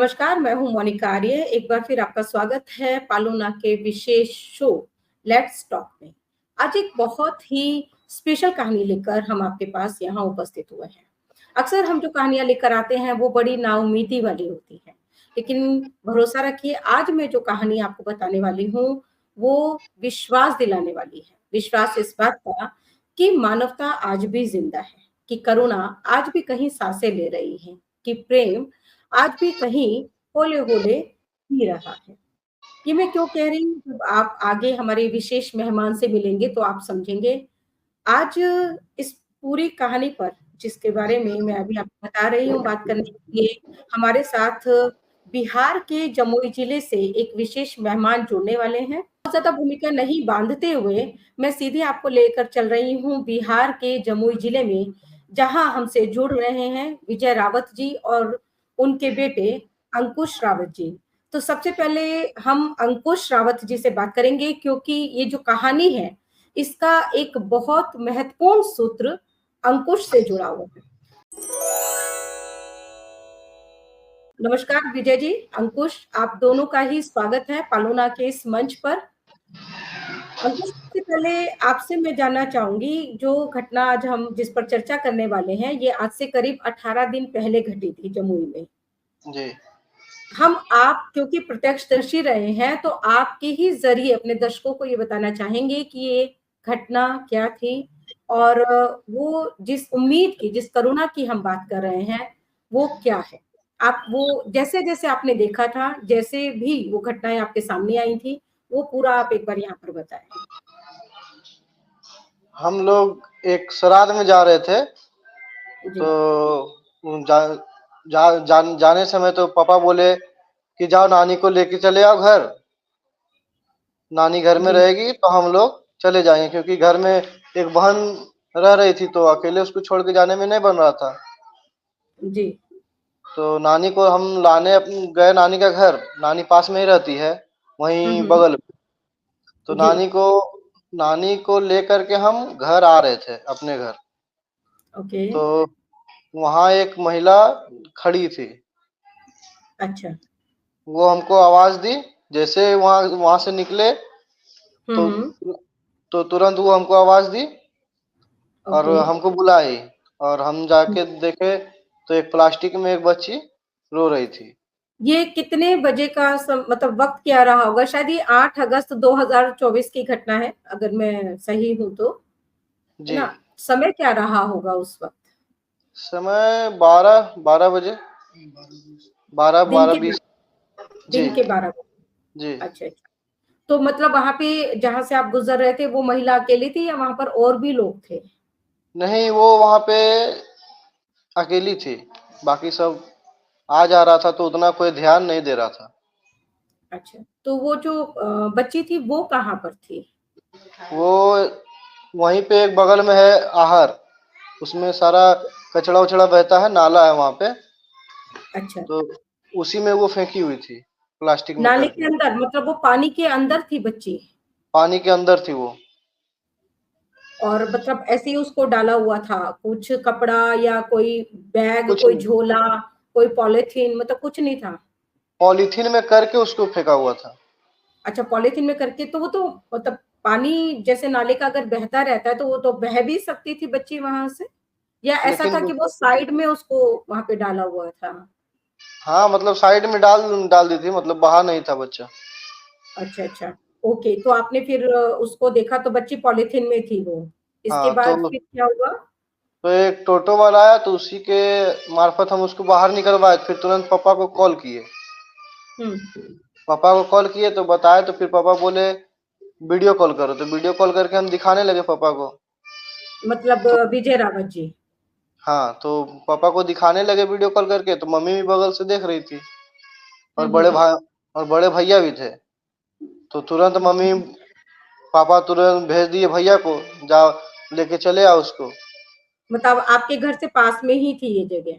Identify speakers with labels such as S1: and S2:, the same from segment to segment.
S1: नमस्कार, मैं हूँ मोनिका आर्य। एक बार फिर आपका स्वागत है पालोना के विशेष शो लेट्स टॉक में। आज एक बहुत ही स्पेशल कहानी लेकर हम आपके पास यहाँ उपस्थित हुए हैं। अक्सर हम जो कहानियां लेकर आते हैं वो बड़ी नाउम्मीदी वाली होती हैं, लेकिन भरोसा रखिए आज मैं जो कहानी आपको बताने वाली हूँ वो विश्वास दिलाने वाली है। विश्वास इस बात का कि मानवता आज भी जिंदा है, कि करुणा आज भी कहीं सांसें ले रही है, कि प्रेम आज भी कहीं होले-होले पी रहा है। ये मैं क्यों कह रही हूँ, जब आप आगे हमारे विशेष मेहमान से मिलेंगे तो आप समझेंगे। आज इस पूरी कहानी पर जिसके बारे में मैं अभी आपको बता रही हूँ, बात करने के लिए हमारे साथ बिहार के जमुई जिले से एक विशेष मेहमान जुड़ने वाले हैं। बहुत ज़्यादा भूमिका नहीं बाँधते हुए मैं सीधे आपको लेकर चल रही हूँ बिहार के जमुई जिले में, जहाँ हमसे जुड़ रहे हैं विजय रावत जी और उनके बेटे अंकुश रावत जी। तो सबसे पहले हम अंकुश रावत जी से बात करेंगे, क्योंकि ये जो कहानी है इसका एक बहुत महत्वपूर्ण सूत्र अंकुश से जुड़ा हुआ है। नमस्कार विजय जी, अंकुश, आप दोनों का ही स्वागत है पालोना के इस मंच पर। अंकुश, सबसे पहले आपसे मैं जानना चाहूंगी, जो घटना आज हम जिस पर चर्चा करने वाले हैं ये आज से करीब 18 दिन पहले घटी थी जमुई में।
S2: जी।
S1: हम आप क्योंकि प्रत्यक्षदर्शी रहे हैं तो आपके ही जरिए अपने दर्शकों को ये बताना चाहेंगे कि ये घटना क्या थी और वो जिस उम्मीद की, जिस करुणा की हम बात कर रहे हैं वो क्या है। आप वो जैसे जैसे आपने देखा था, जैसे भी वो घटनाएं आपके सामने आई थी, वो पूरा आप एक बार यहाँ पर बताएं।
S2: हम लोग एक श्राद्ध में जा रहे थे,
S1: जी
S2: तो जाने समय तो पापा बोले कि जाओ नानी को लेके चले आओ घर, नानी घर में
S1: जी
S2: रहेगी तो हम लोग चले जाएंगे, क्योंकि घर में एक बहन रह रही थी तो अकेले उसको छोड़ के जाने में नहीं बन रहा था।
S1: जी।
S2: तो नानी को हम लाने गए, नानी का घर नानी पास में ही रहती है, वहीं
S1: हम्म।
S2: बगल में। तो
S1: जी।
S2: नानी को लेकर के हम घर आ रहे थे अपने घर।
S1: ओके।
S2: तो वहां एक महिला खड़ी थी,
S1: अच्छा।
S2: वो हमको आवाज दी। जैसे वहां वहां से निकले तो
S1: हम्म।
S2: तुरंत वो हमको आवाज दी और
S1: ओके।
S2: हमको बुलाई। और हम जाके देखे तो एक प्लास्टिक में एक बच्ची रो रही थी।
S1: ये कितने बजे का मतलब वक्त क्या रहा होगा? शायद ये 8 अगस्त 2024 की घटना है, अगर मैं सही हूँ तो, है
S2: जी।
S1: ना? समय क्या रहा होगा उस वक्त?
S2: समय 12 बजे, बारह
S1: दिन
S2: बारह
S1: के
S2: बीस जी।
S1: दिन के 12 बजे।
S2: जी।
S1: अच्छा, अच्छा। तो मतलब वहां पे जहां से आप गुजर रहे थे वो महिला अकेली थी या वहां पर और भी लोग थे?
S2: नहीं, वो वहां पे अकेली थी, बाकी सब आ जा रहा था तो उतना कोई ध्यान नहीं दे रहा था।
S1: अच्छा, तो वो जो बच्ची थी वो कहाँ पर थी?
S2: वो वहीं पे एक बगल में है आहर, उसमें सारा कचड़ा उचड़ा बहता है, नाला है वहां पे।
S1: अच्छा।
S2: तो उसी में वो फेंकी हुई थी, प्लास्टिक में
S1: नाले के
S2: करके।
S1: अंदर, मतलब वो पानी के अंदर थी बच्ची?
S2: पानी के अंदर थी वो।
S1: और मतलब ऐसे ही उसको डाला हुआ था, कुछ कपड़ा या कोई बैग,
S2: कुछ
S1: कोई
S2: नहीं,
S1: झोला, कोई पॉलिथीन, मतलब कुछ नहीं था?
S2: पॉलीथीन में करके उसको फेंका हुआ था।
S1: अच्छा, पॉलिथीन में करके, तो वो तो मतलब पानी जैसे नाले का अगर बहता रहता है तो वो तो बह भी सकती थी बच्ची वहां से, या ऐसा
S2: लेकिन
S1: था कि वो साइड में उसको वहां पे डाला हुआ था?
S2: हाँ, मतलब साइड में डाल डाल दी थी, मतलब बाहर नहीं था बच्चा।
S1: अच्छा, अच्छा। ओके, तो आपने फिर उसको देखा तो बच्ची पॉलिथीन में थी वो। इसके
S2: हाँ,
S1: बाद फिर क्या हुआ?
S2: तो एक टोटो वाला आया तो उसी के मार्फत हम उसको बाहर निकलवाए, फिर तुरंत पापा को कॉल किए।
S1: हम्म।
S2: पापा को कॉल किए तो बताए, तो फिर पापा बोले वीडियो कॉल करो, तो वीडियो कॉल करके हम दिखाने लगे पापा को।
S1: मतलब
S2: तो
S1: विजय रावत जी?
S2: हाँ, तो पापा को दिखाने लगे वीडियो कॉल करके, तो मम्मी भी बगल से देख रही थी और बड़े
S1: हम्म।
S2: भाई और बड़े भैया भी थे। तो तुरंत मम्मी पापा तुरंत भेज दिए भैया को, जाओ लेके चले आओ उसको।
S1: मतलब आपके घर से पास में ही थी ये जगह?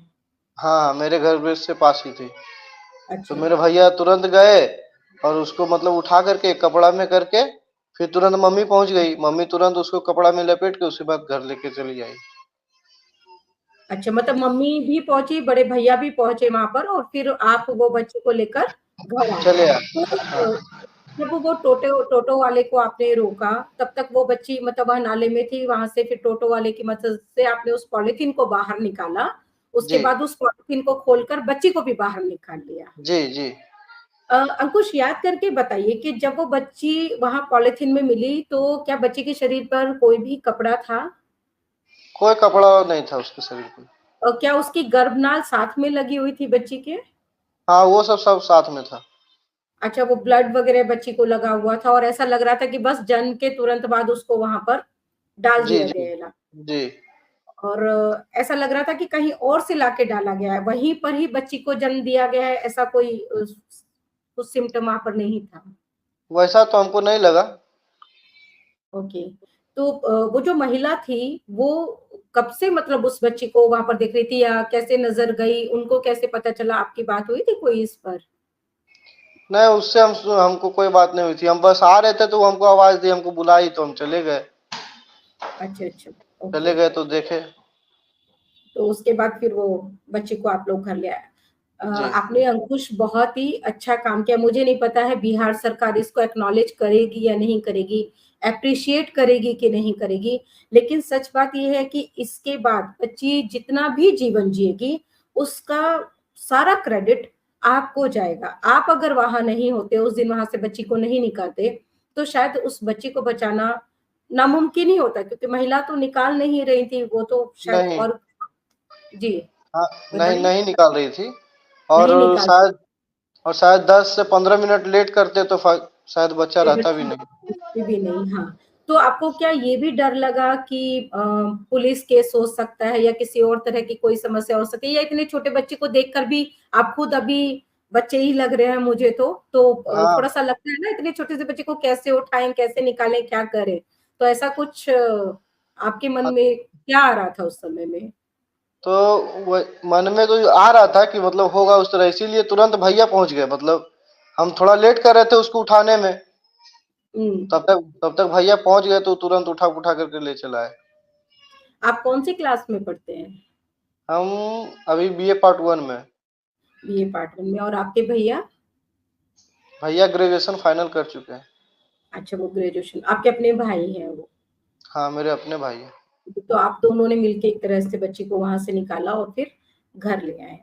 S2: हाँ, मेरे घर से पास ही थी। तो
S1: अच्छा।
S2: मेरे भैया तुरंत गए और उसको मतलब उठा करके कपड़ा में करके, फिर तुरंत मम्मी पहुंच गई। मम्मी तुरंत उसको कपड़ा में लपेट के उसके बाद घर लेके चली आई।
S1: अच्छा, मतलब मम्मी भी पहुंची, बड़े भैया भी पहुंचे वहां पर, और फिर आप वो बच्चे को लेकर घर आ गए।
S2: चले आए।
S1: तो
S2: हाँ
S1: जब वो टोटो वाले को आपने रोका, तब तक वो बच्ची मतलब वह नाले में थी, वहां से फिर टोटो वाले की मदद से आपने उस पॉलिथीन को बाहर निकाला, उसके
S2: जी
S1: बाद उस पॉलिथीन को खोलकर बच्ची को भी बाहर निकाल लिया।
S2: जी जी।
S1: अंकुश, याद करके बताइए कि जब वो बच्ची वहां पॉलिथीन में मिली, तो क्या बच्ची के शरीर पर कोई भी कपड़ा था?
S2: कोई कपड़ा नहीं था उसके शरीर पे।
S1: और क्या उसकी गर्भनाल साथ में लगी हुई थी बच्ची के?
S2: हाँ वो सब सब साथ में था।
S1: अच्छा, वो ब्लड वगैरह बच्ची को लगा हुआ था, और ऐसा लग रहा था कि बस जन्म के तुरंत बाद उसको वहां पर डाल
S2: जी
S1: दिया
S2: जी
S1: गया।
S2: जी।
S1: और ऐसा लग रहा था कि कहीं और से लाके डाला गया है, वहीं पर ही बच्ची को जन्म दिया गया है, ऐसा कोई कुछ सिम्टम वहां पर नहीं था?
S2: वैसा तो हमको नहीं लगा।
S1: ओके। तो वो जो महिला थी, वो कब से मतलब उस बच्ची को वहां पर देख रही थी, या कैसे नजर गई, उनको कैसे पता चला? आपकी बात हुई थी कोई इस पर?
S2: नहीं उससे हमको कोई बात नहीं हुई थी। हम बस आ रहे थे तो वो हमको आवाज दी, हमको बुलाई तो हम चले गए।
S1: अच्छा अच्छा।
S2: चले
S1: ओके।
S2: गए तो देखे।
S1: तो उसके बाद फिर वो बच्चे को आप लोग घर ले आए।
S2: जी
S1: आपने अंकुश बहुत ही अच्छा काम किया। मुझे नहीं पता है बिहार सरकार इसको एक्नॉलेज करेगी या नहीं करेगी, एप्रिशिएट करेगी कि नहीं करेगी, लेकिन सच बात यह है कि इसके बाद बच्ची जितना भी जीवन जिएगी, उसका सारा क्रेडिट आपको जाएगा। आप अगर वहां नहीं होते, उस दिन वहां से बच्ची को नहीं निकालते, तो शायद उस बच्ची को बचाना नामुमकिन ही होता, क्योंकि महिला तो निकाल नहीं रही थी, वो तो शायद
S2: नहीं।
S1: और। जी,
S2: हाँ नहीं
S1: बताइए।
S2: नहीं निकाल रही थी। और
S1: नहीं निकाल
S2: शायद और शायद 10 से 15 मिनट लेट करते तो शायद बच्चा
S1: सकते,
S2: रहता भी
S1: बच्ची
S2: नहीं।
S1: बचती भी नहीं। हाँ। तो आपको क्या ये भी डर लगा कि पुलिस केस हो सकता है, या किसी और तरह की कोई समस्या हो सकती है, या इतने छोटे बच्चे को देखकर भी आप खुद अभी बच्चे ही लग रहे हैं मुझे, तो
S2: हाँ
S1: थोड़ा सा लगता है ना, इतने छोटे से बच्चे को कैसे उठाएं, कैसे निकालें, क्या करें? तो ऐसा कुछ आपके मन में क्या आ रहा था उस समय में?
S2: तो वो मन में तो आ रहा था कि मतलब होगा उस तरह, इसीलिए तुरंत भैया पहुंच गए। मतलब हम थोड़ा लेट कर रहे थे उसको उठाने में।
S1: हम्म।
S2: तब तक भैया पहुंच गए तो तुरंत उठा उठा करके ले चला है।
S1: आप कौन सी क्लास में पढ़ते हैं?
S2: हम अभी बीए पार्ट 1 में।
S1: बीए पार्ट वन में। और आपके भैया?
S2: भैया ग्रेजुएशन फाइनल कर चुके हैं।
S1: अच्छा, वो ग्रेजुएशन, आपके अपने भाई हैं वो?
S2: हाँ मेरे अपने भाई हैं।
S1: तो आप दोनों ने मिलके एक तरह से बच्ची को वहां से निकाला और फिर घर ले आए।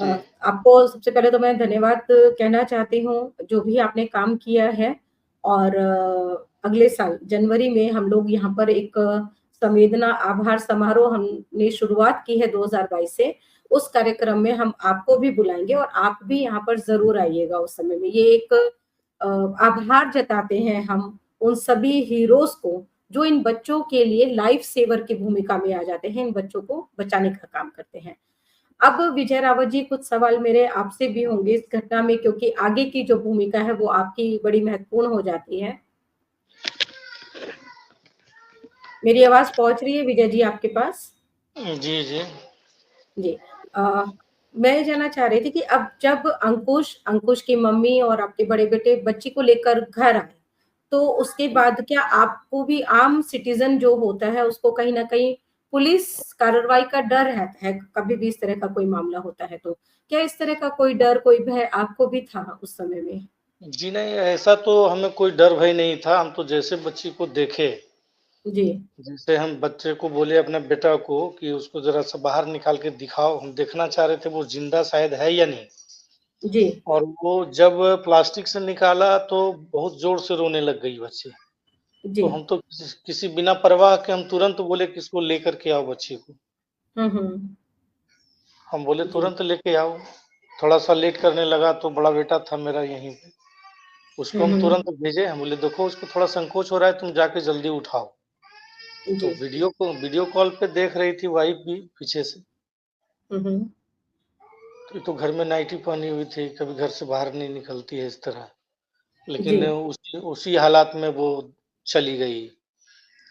S2: जी
S1: आपको सबसे पहले तो मैं धन्यवाद कहना चाहती हूँ, जो भी आपने काम किया है। और अगले साल जनवरी में हम लोग यहाँ पर एक संवेदना आभार समारोह हमने शुरुआत की है 2022 से। उस कार्यक्रम में हम आपको भी बुलाएंगे, और आप भी यहाँ पर जरूर आइएगा उस समय में। ये एक आभार जताते हैं हम उन सभी हीरोज को, जो इन बच्चों के लिए लाइफ सेवर की भूमिका में आ जाते हैं, इन बच्चों को बचाने का काम करते हैं। अब विजय रावत जी, कुछ सवाल मेरे आपसे भी होंगे इस घटना में, क्योंकि आगे की जो भूमिका है वो आपकी बड़ी महत्वपूर्ण हो जाती है। मेरी आवाज पहुंच रही है विजय जी आपके पास?
S2: जी जी।
S1: जी। आ, मैं ये जानना चाह रही थी कि अब जब अंकुश अंकुश की मम्मी और आपके बड़े बेटे बच्ची को लेकर घर आए, तो उसके बाद क्या आपको भी, आम सिटीजन जो होता है, उसको कहीं ना कहीं पुलिस कार्रवाई का डर है कभी भी इस तरह का कोई मामला होता है तो? क्या इस तरह का कोई डर, कोई भय आपको भी था उस समय में?
S3: जी नहीं, ऐसा तो हमें कोई डर भय नहीं था। हम तो जैसे बच्ची को देखे,
S1: जी
S3: जैसे हम बच्चे को बोले अपने बेटा को कि उसको ज़रा सा बाहर निकाल के दिखाओ, हम देखना चाह रहे थे वो ज़िंदा शायद है या नहीं।
S1: जी
S3: और वो जब प्लास्टिक से निकाला तो बहुत ज़ोर से रोने लग गई बच्ची।
S1: जी।
S3: तो हम तो किसी बिना परवाह के हम तुरंत बोले कि इसको लेकर के आओ बच्ची को।
S1: हम्म।
S3: हम बोले
S1: जी।
S3: तुरंत लेके आओ। थोड़ा-सा लेट करने लगा तो बड़ा बेटा था मेरा यहीं पे, उसको हम
S1: हम्म।
S3: तुरंत भेजे। हम बोले देखो उसको थोड़ा संकोच हो रहा है, तुम जाके जल्दी उठाओ। तो
S1: जी।
S3: वीडियो कॉल पे देख रही थी वाइफ भी पीछे से।
S1: हम्म।
S3: तो ये तो घर में नाइटी पहनी हुई थी, कभी घर से बाहर नहीं निकलती है इस तरह।
S1: जी
S3: लेकिन उसी उसी हालात में वो चली गई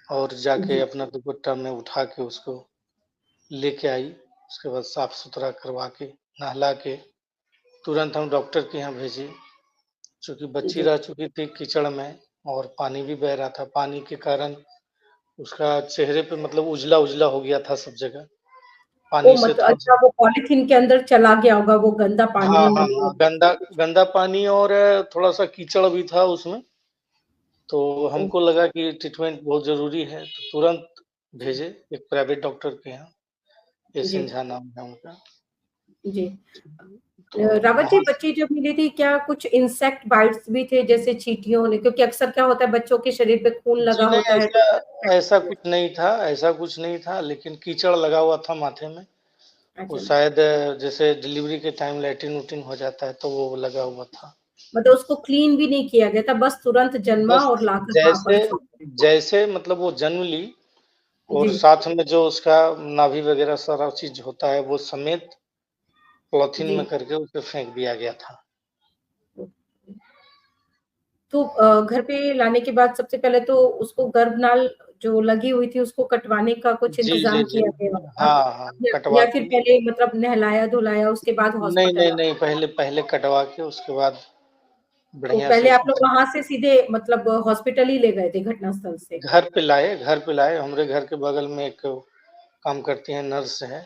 S3: और जाके
S1: जी।
S3: अपना दुपट्टा में उठा के उसको लेके आई। उसके बाद साफ-सुथरा करवा के, नहला के तुरंत हम डॉक्टर के यहाँ भेजे। चूँकि बच्ची
S1: जी।
S3: रह चुकी थी कीचड़ में और पानी भी बह रहा था। पानी के कारण उसका चेहरे पे मतलब उजला-उजला हो गया था सब जगह। पानी से
S1: मतलब
S3: थोड़ा-सा।
S1: अच्छा वो पॉलीथीन के अंदर चला गया होगा वो गंदा
S3: हाँ,
S1: पानी
S3: हाँ,
S1: भी
S3: हाँ,
S1: होगा।
S3: गंदा पानी और थोड़ा-सा कीचड़ भी था उसमें, तो
S1: ओह!
S3: हमको लगा कि ट्रीटमेंट बहुत ज़रूरी है, तो तुरंत भेजे एक प्राइवेट डॉक्टर के यहाँ,
S1: जी,
S3: एसएन झा नाम है उनका।
S1: जी।
S3: तो
S1: रावत जी
S3: वहाँ से
S1: बच्ची जब मिली थी क्या कुछ इंसेक्ट बाइट्स भी थे जैसे चींटियों ने? क्योंकि अक्सर क्या होता है बच्चों के शरीर पे खून
S3: जी
S1: लगा
S3: नहीं,
S1: होता है तो
S3: ऐसा कुछ नहीं था, लेकिन कीचड़ लगा हुआ था माथे में। वो
S1: अच्छा,
S3: शायद जैसे डिलीवरी के टाइम लैट्रिन-उट्रिन हो जाता है, तो वो लगा हुआ था।
S1: मतलब उसको क्लीन भी नहीं किया गया था, बस तुरंत जन्मा
S3: बस
S1: और लाकर वहाँ
S3: जैसे
S1: पर छोड़ दिया।
S3: जैसे मतलब वो जन्म ली और
S1: जी।
S3: साथ में जो उसका नाभि वगैरह सारा चीज़ होता है, वो समेत पॉलीथीन
S1: जी।
S3: में करके उसे फेंक दिया गया था।
S1: तो घर पे लाने के बाद सबसे पहले तो उसको गर्भनाल जो लगी हुई थी उसको कटवाने का कुछ
S3: जी, जी,
S1: इंतज़ाम
S3: जी।
S1: किया गया होगा?
S3: हाँ, हाँ, कटवा
S1: या फिर
S3: के।
S1: पहले मतलब नहलाया-धुलाया उसके बाद
S3: नहीं,
S1: हॉस्पिटल
S3: नहीं,
S1: लाए?
S3: नहीं, पहले कटवा के उसके बाद
S1: तो
S3: बढ़िया से
S1: पहले आप
S3: उसमें
S1: लोग वहाँ से सीधे मतलब हॉस्पिटल ही ले गए थे घटनास्थल से?
S3: घर पे लाए, हमारे घर के बगल में एक काम करती हैं नर्स है,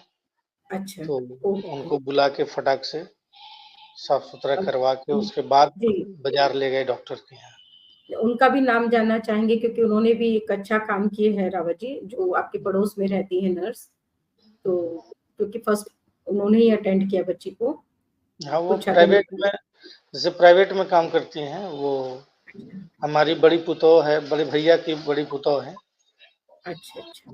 S1: अच्छा,
S3: तो
S1: ओके।
S3: उनको बुला के फटाक से साफ-सुथरा
S1: अब
S3: करवा के
S1: हुँ,
S3: उसके बाद
S1: जी,
S3: बाज़ार ले गए डॉक्टर के यहाँ।
S1: उनका भी नाम जानना चाहेंगे क्योंकि उन्होंने भी एक अच्छा काम किए हैं रावत जी, जो आपके पड़ोस में रहती हैं नर्स। तो क्योंकि फर्स्ट उन्होंने ही अटेंड किया बच्ची को,
S3: हाँ, वो
S1: कुछ अगर
S3: जैसे प्राइवेट में काम करती हैं, वो हमारी बड़ी पतोह है, बड़े भैया की बड़ी पतोह है,
S1: अच्छा, अच्छा।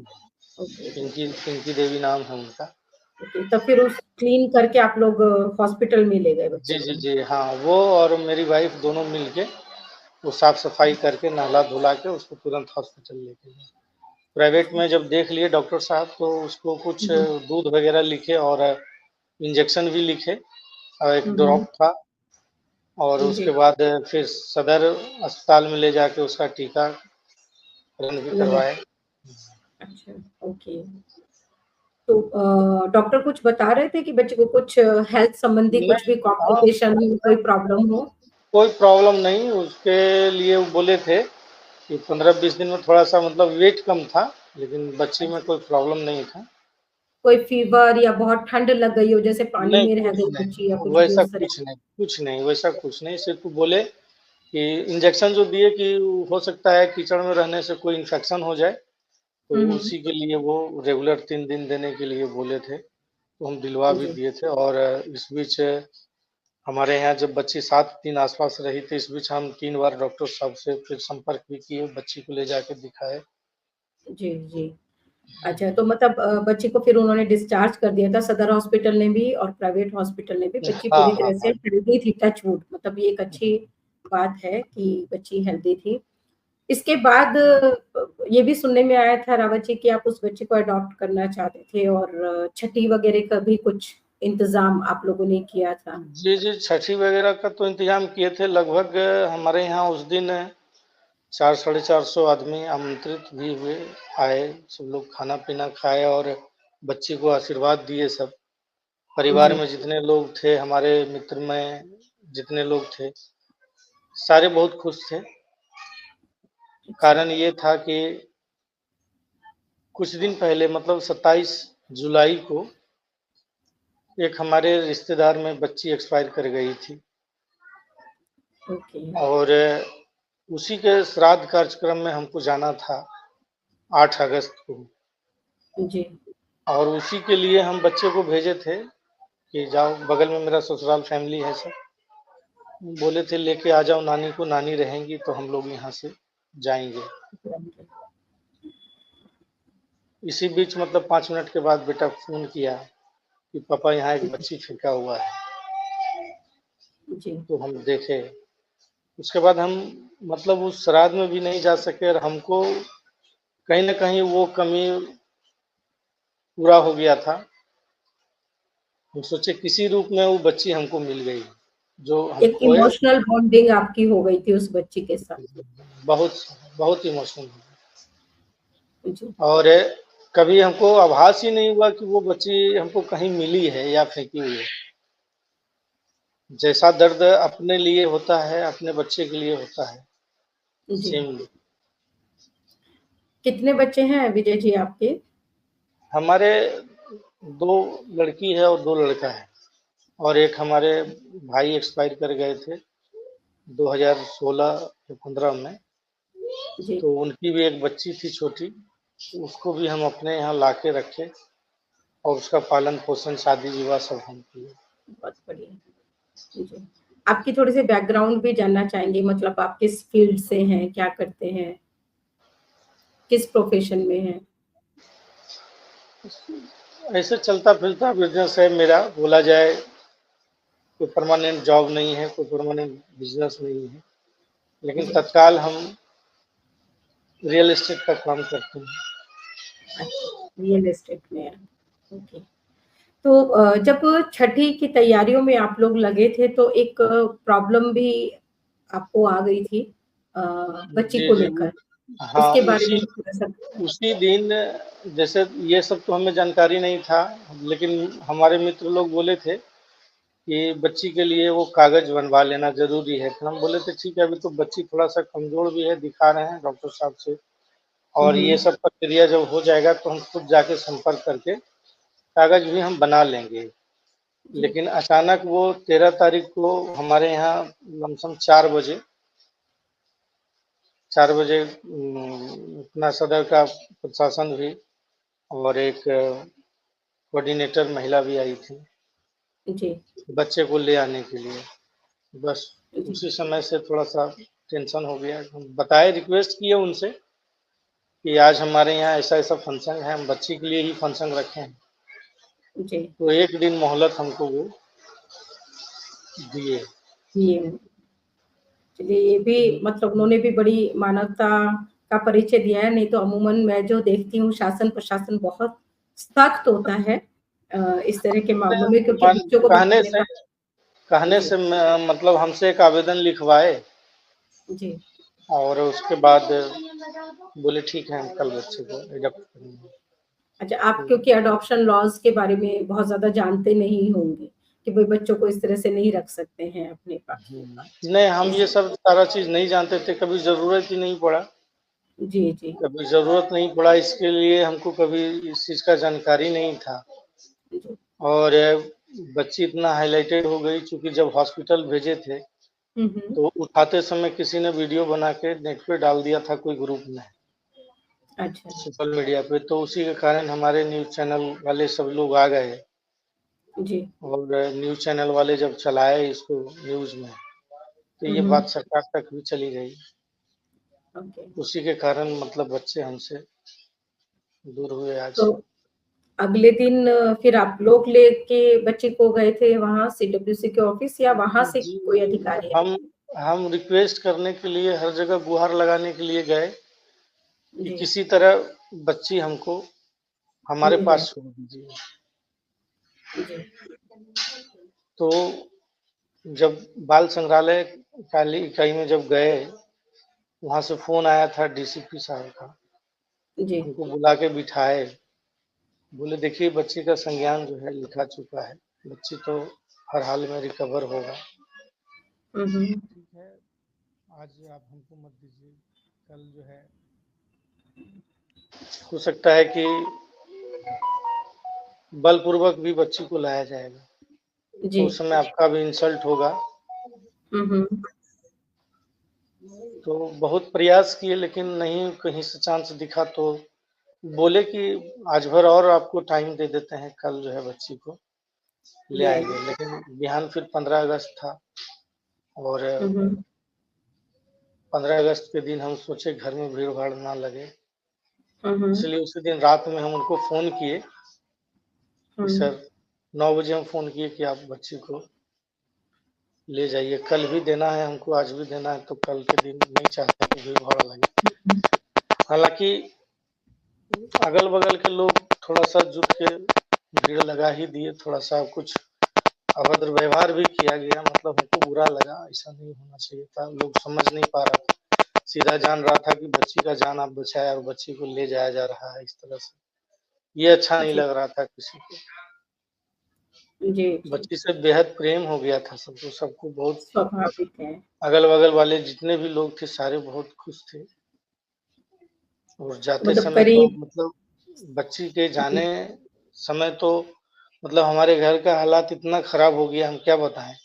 S1: ओके,
S3: पिंकी देवी नाम है उनका।
S1: ओके। तब फिर उस क्लीन करके आप लोग हॉस्पिटल में ले गए
S3: जी,
S1: बच्ची
S3: जी,
S1: को?
S3: जी, हाँ, वो और मेरी वाइफ़ दोनों मिलके वो साफ-सफाई करके नहला-धुला के उसको तुरंत हॉस्पिटल लेके गए। प्राइवेट
S1: अच्छा।
S3: में जब देख लिए डॉक्टर साहब तो उसको कुछ
S1: हुँ,
S3: दूध वगैरह लिखे और इंजेक्शन भी लिखे और एक
S1: हुँ,
S3: ड्रॉप
S1: हुँ।
S3: था और उसके
S1: जी,
S3: बाद फिर सदर अस्पताल में ले जाके उसका टीकाकरण भी
S1: लगा
S3: करवाए।
S1: अच्छा, ओके। तो डॉक्टर कुछ बता रहे थे कि बच्चे को कुछ हेल्थ संबंधी
S3: नहीं,
S1: कुछ भी
S3: हाँ,
S1: कॉम्प्लिकेशन हो, कोई प्रॉब्लम हो?
S3: कोई प्रॉब्लम नहीं, उसके लिए वो बोले थे कि 15-20 दिन में थोड़ा-सा मतलब वेट कम था, लेकिन बच्ची में
S1: अच्छा,
S3: कोई प्रॉब्लम नहीं था।
S1: कोई फ़ीवर या बहुत ठंड लग गई हो, जैसे पानी
S3: नहीं,
S1: में रह गई बच्ची या कुछ भी
S3: वैसा
S1: उस तरह?
S3: कुछ नहीं, वैसा कुछ नहीं, सिर्फ़ बोले कि इंजेक्शन जो दिए कि हो सकता है कीचड़ में रहने से कोई इन्फेक्शन हो जाए, तो
S1: हुँ, हुँ।
S3: उसी के लिए वो रेगुलर 3 दिन देने के लिए बोले थे, तो हम दिलवा भी
S1: जी,
S3: दिए थे और इस बीच हमारे यहाँ जब बच्ची 7 दिन आस-पास रही थी, इस बीच हम 3 बार डॉक्टर साहब से फिर संपर्क भी किए, बच्ची को ले जाके दिखाए।
S1: जी, जी। अच्छा, तो मतलब बच्ची को फिर उन्होंने डिस्चार्ज कर दिया था सदर हॉस्पिटल ने भी और प्राइवेट हॉस्पिटल ने भी। बच्ची
S3: हाँ,
S1: पूरी
S3: हाँ,
S1: तरह से
S3: हाँ।
S1: हेल्दी थी टच वुड मतलब ये एक अच्छी बात है कि बच्ची हेल्दी थी। इसके बाद ये भी सुनने में आया था रावत जी कि आप उस बच्चे को अडॉप्ट करना चाहते थे और छठी वगैरह का भी कुछ इंतज़ाम आप लोगों ने किया था।
S3: जी, जी, छठी वगैरह का तो इंतज़ाम किए थे, लगभग हमारे यहाँ उस दिन 4 साढ़े 400 आदमी आमंत्रित भी हुए, आए, सब लोग खाना-पीना खाए और बच्ची को आशीर्वाद दिए सब। परिवार
S1: जी,
S3: में जितने लोग थे, हमारे मित्र में जितने लोग थे, सारे बहुत खुश थे।
S1: अच्छा,
S3: कारण ये था कि कुछ दिन पहले मतलब 27 जुलाई को एक हमारे रिश्तेदार में बच्ची एक्सपायर कर गई थी
S1: ओके।
S3: और उसी के श्राद्ध कार्यक्रम में हमको जाना था 8 अगस्त को
S1: जी,
S3: और उसी के लिए हम बच्चे को भेजे थे कि जाओ बगल में मेरा ससुराल फैमिली है सब। बोले थे लेके आ जाओ नानी को, नानी रहेंगी तो हम लोग यहाँ से जाएँगे। इसी बीच मतलब 5 मिनट के बाद बेटा फ़ोन किया कि पापा यहाँ एक बच्ची फेंका हुआ है,
S1: जी,
S3: तो हम देखे। उसके बाद हम मतलब उस श्राद्ध में भी नहीं जा सके और हमको कहीं न कहीं वो कमी पूरा हो गया था। हम सोचे किसी रूप में वो बच्ची हमको मिल गई, जो हम
S1: एक
S3: खोए
S1: इमोशनल बॉन्डिंग आपकी हो गई थी उस बच्ची के साथ।
S3: बहुत बहुत इमोशनल
S1: जी,
S3: और कभी हमको आभास ही नहीं हुआ कि वो बच्ची हमको कहीं मिली है या फेंकी हुई है। जैसा दर्द अपने लिए होता है, अपने बच्चे के लिए होता है,
S1: जी।
S3: सेम
S1: कितने बच्चे हैं विजय जी आपके?
S3: हमारे 2 लड़की है और 2 लड़का है, और एक हमारे भाई एक्सपायर कर गए थे 2016 या 15 में।
S1: जी,
S3: तो उनकी भी एक बच्ची थी छोटी, उसको भी हम अपने यहाँ लाके रखे और उसका पालन पोषण, शादी विवाह सब हम किए।
S1: बहुत बढ़िया। जी। आपकी थोड़ी-सी बैकग्राउंड भी जानना चाहेंगे, मतलब आप किस फ़ील्ड से हैं, क्या करते हैं? किस प्रोफ़ेशन में हैं?
S3: ऐसे चलता-फिरता बिज़नेस है मेरा, बोला जाए। कोई परमानेंट जॉब नहीं है, कोई परमानेंट बिज़नेस नहीं है, लेकिन
S1: जी,
S3: तत्काल हम रियल एस्टेट का काम करते हैं।
S1: अच्छा, रियल एस्टेट में हैं। ओके। तो जब छठी की तैयारियों में आप लोग लगे थे तो एक प्रॉब्लम भी आपको आ गई थी अ, बच्ची
S3: जी,
S1: को
S3: जी।
S1: लेकर,
S3: हाँ,
S1: उसके बारे में थोड़ा-सा
S3: उसी दिन, जैसे ये सब तो हमें जानकारी नहीं था, लेकिन हमारे मित्र लोग बोले थे कि बच्ची के लिए वो कागज़ बनवा लेना ज़रूरी है। तो हम बोले थे ठीक है, अभी तो बच्ची थोड़ा-सा कमज़ोर भी है, दिखा रहे हैं डॉक्टर साहब से,
S1: हुँ,
S3: और ये
S1: हुँ।
S3: सब प्रक्रिया जब हो जाएगा तो हम खुद जाके संपर्क करके कागज़ भी हम बना लेंगे।
S1: जी,
S3: लेकिन अचानक वो 13 तारीख को हमारे यहाँ लमसम 4 बजे अपना सदर का प्रशासन भी और एक कोऑर्डिनेटर महिला भी आई थी,
S1: जी,
S3: बच्चे को ले आने के लिए। बस
S1: जी,
S3: उसी समय से थोड़ा-सा टेंशन हो गया। हम बताए, रिक्वेस्ट किए उनसे कि आज हमारे यहाँ ऐसा-ऐसा फंक्शन है, हम बच्ची के लिए ही फंक्शन रखे हैं।
S1: जी।
S3: तो 1 दिन मोहलत हमको वो दिए।
S1: ये चलिए ये भी मतलब उन्होंने भी बड़ी मानवता का परिचय दिया है, नहीं तो अमूमन मैं जो देखती हूँ शासन-प्रशासन बहुत सख्त होता है इस तरह के मामलों में क्योंकि
S3: मन
S1: बच्चों को
S3: कहने
S1: बचाने
S3: से
S1: का
S3: कहने
S1: जी,
S3: से मतलब हमसे एक आवेदन लिखवाए,
S1: जी।
S3: और उसके बाद बोले ठीक है, हम कल बच्चे को एडॉप्ट करेंगे।
S1: अच्छा, आप क्योंकि अडॉप्शन लॉज़ के बारे में बहुत ज़्यादा जानते नहीं होंगे, कि भई बच्चों को इस तरह से नहीं रख सकते हैं अपने पास,
S3: नहीं, हम ये
S1: इस
S3: सब सारा चीज़ नहीं जानते थे, कभी ज़रूरत ही नहीं पड़ा।
S1: जी, जी।
S3: कभी ज़रूरत नहीं पड़ा, इसके लिए हमको कभी इस चीज़ का जानकारी नहीं था।
S1: जी।
S3: और बच्ची इतना हाइलाइटेड हो गई, चूँकि जब हॉस्पिटल भेजे थे,
S1: हुँ, हुँ।
S3: तो उठाते समय किसी ने वीडियो बना के नेट पे डाल दिया था कोई ग्रुप में,
S1: अच्छा,
S3: सोशल मीडिया पे, तो उसी के कारण हमारे न्यूज़ चैनल वाले सब लोग आ गए,
S1: जी।
S3: और न्यूज़ चैनल वाले जब चलाए इसको न्यूज़ में, तो
S1: हुँ,
S3: ये बात
S1: हुँ।
S3: सरकार तक भी चली गई।
S1: ओके।
S3: उसी के कारण मतलब बच्चे हमसे दूर हुए आज।
S1: तो अगले दिन फिर आप लोग लेके बच्चे को गए थे वहाँ सीडब्ल्यूसी के ऑफ़िस या वहाँ से
S3: जी,
S1: कोई अधिकारी आए?
S3: हम रिक्वेस्ट करने के लिए हर जगह गुहार लगाने के लिए गए कि
S1: जी,
S3: किसी तरह बच्ची हमको हमारे
S1: मिल जाए।
S3: पास छोड़ दीजिए।
S1: जी,
S3: तो जब बाल संग्रहालय काली इकाई में जब गए, वहाँ से फ़ोन आया था डीसीपी साहब का,
S1: जी।
S3: हमको बुला के बिठाए। बोले देखिए बच्ची का संज्ञान जो है लिखा चुका है, बच्ची तो हर हाल में रिकवर होगा।
S1: हुँ, हुँ।
S3: ठीक है, आज आप हमको मत दीजिए, कल जो है हो सकता है कि बलपूर्वक भी बच्ची को लाया जाएगा,
S1: जी।
S3: तो उस समय आपका भी इंसल्ट होगा।
S1: हुँ, हुँ।
S3: तो बहुत प्रयास किए, लेकिन नहीं कहीं से चांस दिखा, तो बोले कि आज भर और आपको टाइम दे देते हैं, कल जो है बच्ची को ले
S1: ले
S3: आएंगे।
S1: आइए।
S3: लेकिन बिहान फिर 15 अगस्त था, और
S1: हुँ, हुँ।
S3: 15 अगस्त के दिन हम सोचे घर में भीड़ भाड़ ना लगे,
S1: हुँ, हुँ।
S3: इसलिए उसी दिन रात में हम उनको फ़ोन किए कि
S1: हुँ।
S3: सर 9 बजे हम फ़ोन किए कि आप बच्ची को ले जाइए, कल भी देना है हमको, आज भी देना है, तो कल के दिन नहीं चाहते कि भीड़ भाड़ लगे।
S1: हुँ,
S3: हालांकि अगल-बगल के लोग थोड़ा-सा जुट के भीड़ लगा ही दिए, थोड़ा-सा कुछ अभद्र व्यवहार भी किया गया, मतलब हमको बुरा लगा, ऐसा नहीं होना चाहिए था, लोग समझ नहीं पा रहा था। सीधा जान रहा था कि बच्ची का जान आप बचाया और बच्ची को ले जाया जा रहा है इस तरह से। ये अच्छा नहीं
S1: जी,
S3: लग रहा था किसी को।
S1: जी, जी।
S3: बच्ची से बेहद प्रेम हो गया था सबको, सबको बहुत,
S1: स्वाभाविक है।
S3: अगल-बगल वाले जितने भी लोग थे सारे बहुत खुश थे, और
S1: तो
S3: जाते
S1: मतलब
S3: समय तो
S1: करीब
S3: मतलब बच्ची के
S1: जी,
S3: जाने समय तो मतलब हमारे घर का हालात इतना खराब हो गया, हम क्या बताएं।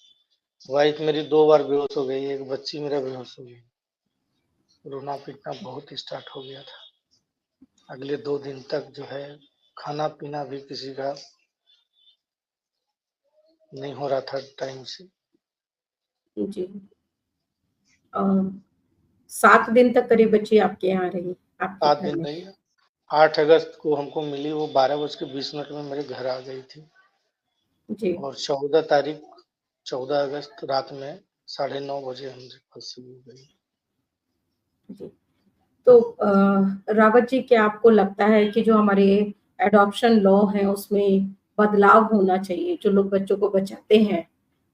S3: वाइफ मेरी 2 बार बेहोश हो गई, एक बच्ची मेरा बेहोश हो गई। रोना पीटना बहुत स्टार्ट हो गया था। अगले 2 दिन तक जो है खाना पीना भी किसी का नहीं हो रहा था टाइम से।
S1: जी। 7 दिन तक करीब बच्ची आपके यहाँ रही, आपके
S3: 7
S1: घर
S3: दिन
S1: में।
S3: रही। 8 अगस्त को हमको मिली, वो 12:20 में मेरे घर आ गई थी।
S1: जी।
S3: और 14 अगस्त रात में 9:30 बजे हमसे फंसी हो गई।
S1: जी। तो रावत जी, क्या आपको लगता है कि जो हमारे एडॉप्शन लॉ है उसमें बदलाव होना चाहिए? जो लोग बच्चों को बचाते हैं,